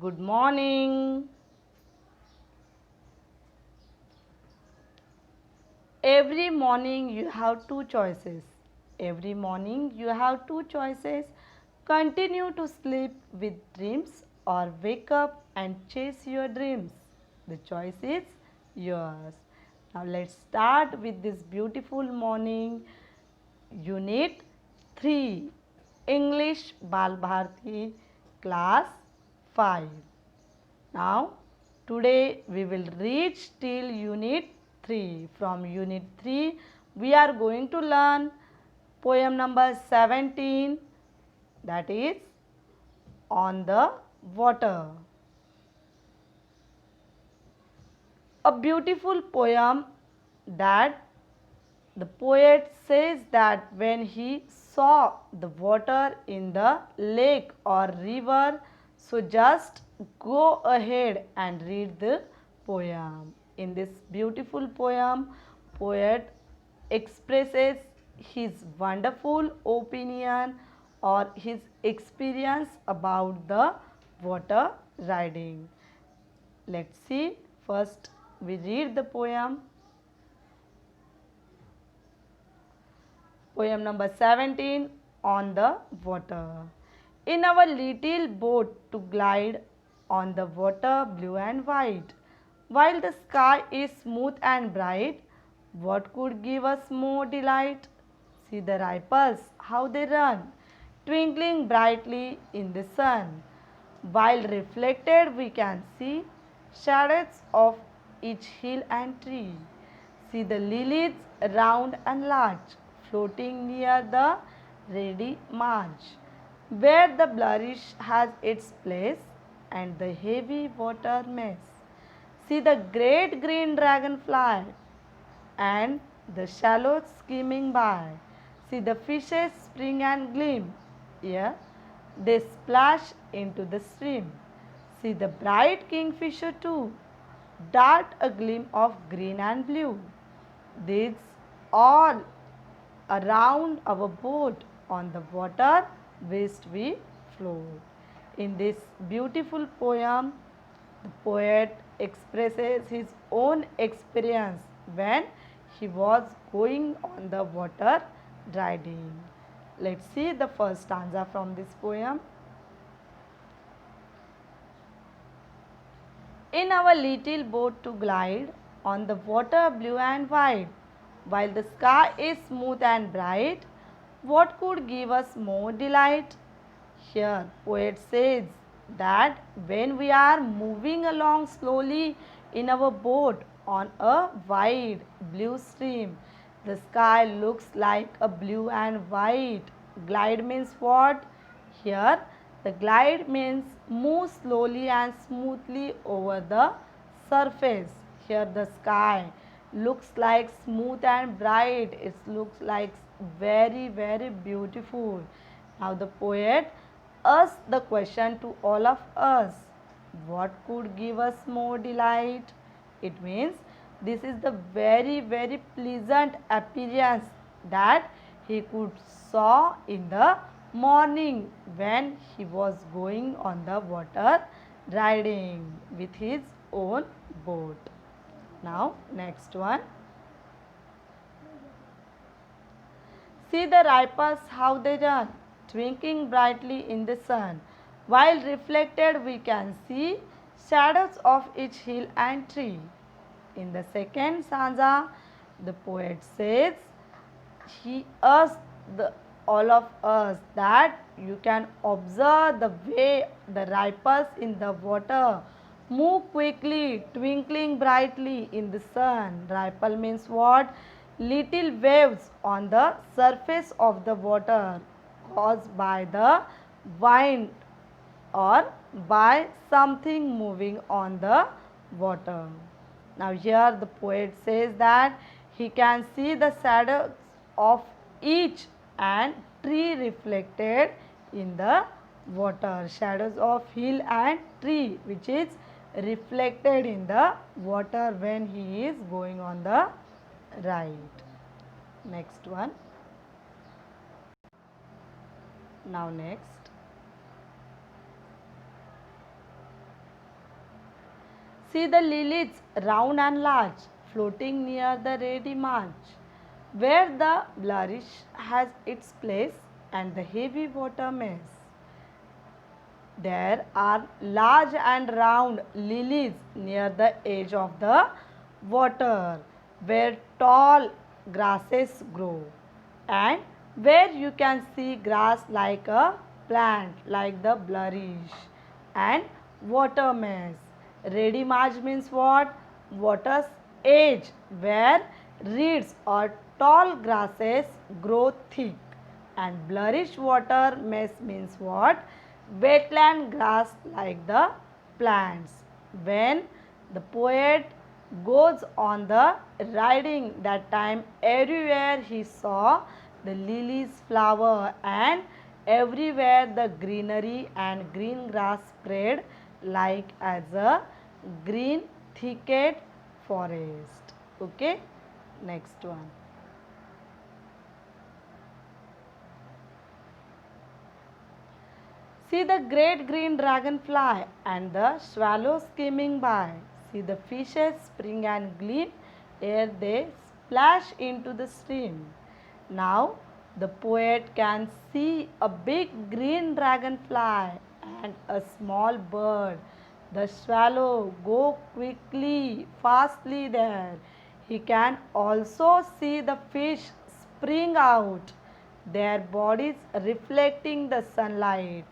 Good morning. Every morning you have two choices. Every morning you have two choices. Continue to sleep with dreams or wake up and chase your dreams. The choice is yours. Now let's start with this beautiful morning. Unit 3 English Bal Bharti Class 5. Now, today we will reach till Unit 3. From Unit 3, we are going to learn poem number 17, that is On the Water. A beautiful poem that the poet says that when he saw the water in the lake or river, so just go ahead and read the poem. In this beautiful poem, poet expresses his wonderful opinion or his experience about the water riding. Let's see. First, we read the poem. Poem number 17 On the Water. In our little boat to glide on the water blue and white, while the sky is smooth and bright, what could give us more delight? See the ripples, how they run, twinkling brightly in the sun. While reflected, we can see shadows of each hill and tree. See the lilies round and large, floating near the reedy marge, where the flourish has its place and the heavy water mess. See the great green dragonfly and the shallows skimming by. See the fishes spring and gleam. Here they splash into the stream. See the bright kingfisher too, dart a gleam of green and blue. These all around our boat on the water whilst we float. In this beautiful poem, the poet expresses his own experience when he was going on the water riding. Let's see the first stanza from this poem. In our little boat to glide on the water blue and white, while the sky is smooth and bright, what could give us more delight? Here, poet says that when we are moving along slowly in our boat on a wide blue stream, the sky looks like a blue and white. Glide means what? Here, the glide means move slowly and smoothly over the surface. Here, the sky looks like smooth and bright. It looks like very beautiful. Now, the poet asks the question to all of us, what could give us more delight? It means this is the very pleasant appearance that he could saw in the morning when he was going on the water riding with his own boat. Now next one. See the ripples how they run, twinkling brightly in the sun. While reflected we can see shadows of each hill and tree. In the second stanza, the poet says, he asked all of us that you can observe the way the ripples in the water move quickly, twinkling brightly in the sun. Ripple means what? Little waves on the surface of the water caused by the wind or by something moving on the water. Now, here the poet says that he can see the shadows of each and tree reflected in the water. Shadows of hill and tree, which is reflected in the water when he is going on the ride. Next one. Now, next. See the lilies, round and large, floating near the reedy marge, where the flourish has its place and the heavy water mess. There are large and round lilies near the edge of the water, where tall grasses grow, and where you can see grass like a plant, like the flourish and water mess. Ready marge means what? Water's edge, where reeds or tall grasses grow thick. And flourish water mess means what? Wetland grass like the plants. When the poet goes on the riding, that time everywhere he saw the lilies flower, and everywhere the greenery and green grass spread like as a green thicket forest. Okay, next one. See the great green dragonfly and the swallow skimming by. See the fishes spring and gleam ere they splash into the stream. Now the poet can see a big green dragonfly and a small bird. The swallow go quickly, fastly there. He can also see the fish spring out, their bodies reflecting the sunlight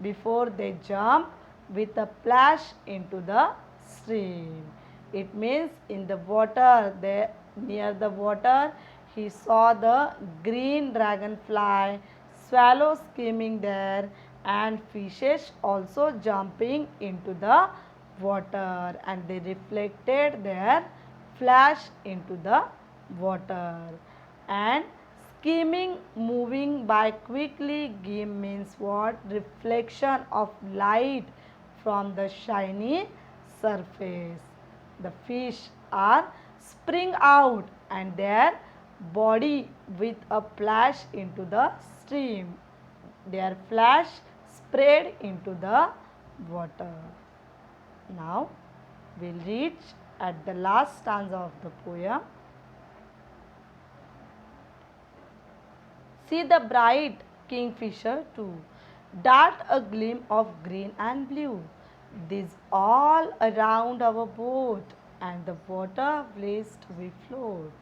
before they jump with a splash into the stream. It means in the water, there near the water, he saw the green dragonfly, swallow skimming there, and fishes also jumping into the water, and they reflected their flash into the water. And skimming, moving by quickly, gleam means what? Reflection of light from the shiny surface. The fish are spring out and their body with a flash into the stream. Their flash spread into the water. Now we'll reach at the last stanza of the poem. See the bright kingfisher too, dart a gleam of green and blue. These all around our boat, and the water blessed we float.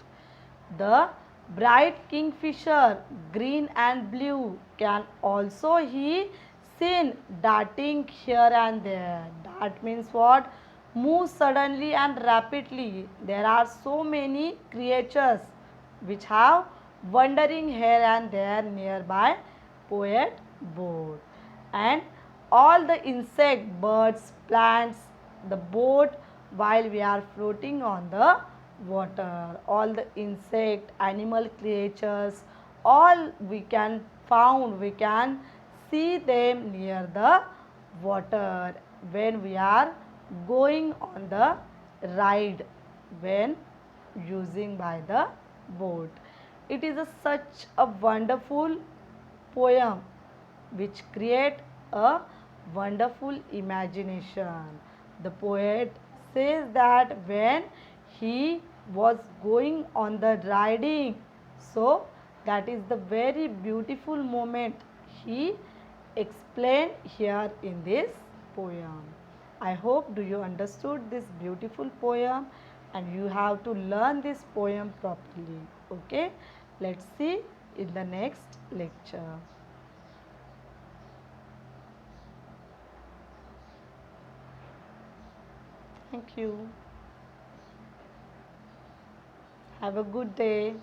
The bright kingfisher, green and blue, can also he seen darting here and there. Dart means what? Move suddenly and rapidly. There are so many creatures which have wandering here and there nearby poet boat, and all the insect, birds, plants, the boat while we are floating on the water, all the insect, animal creatures, all we can found, we can see them near the water when we are going on the ride, when using by the boat. It is such a wonderful poem which create a wonderful imagination. The poet says that when he was going on the riding, so that is the very beautiful moment he explained here in this poem. I hope do you understood this beautiful poem, and you have to learn this poem properly. Okay, let's see in the next lecture. Thank you. Have a good day.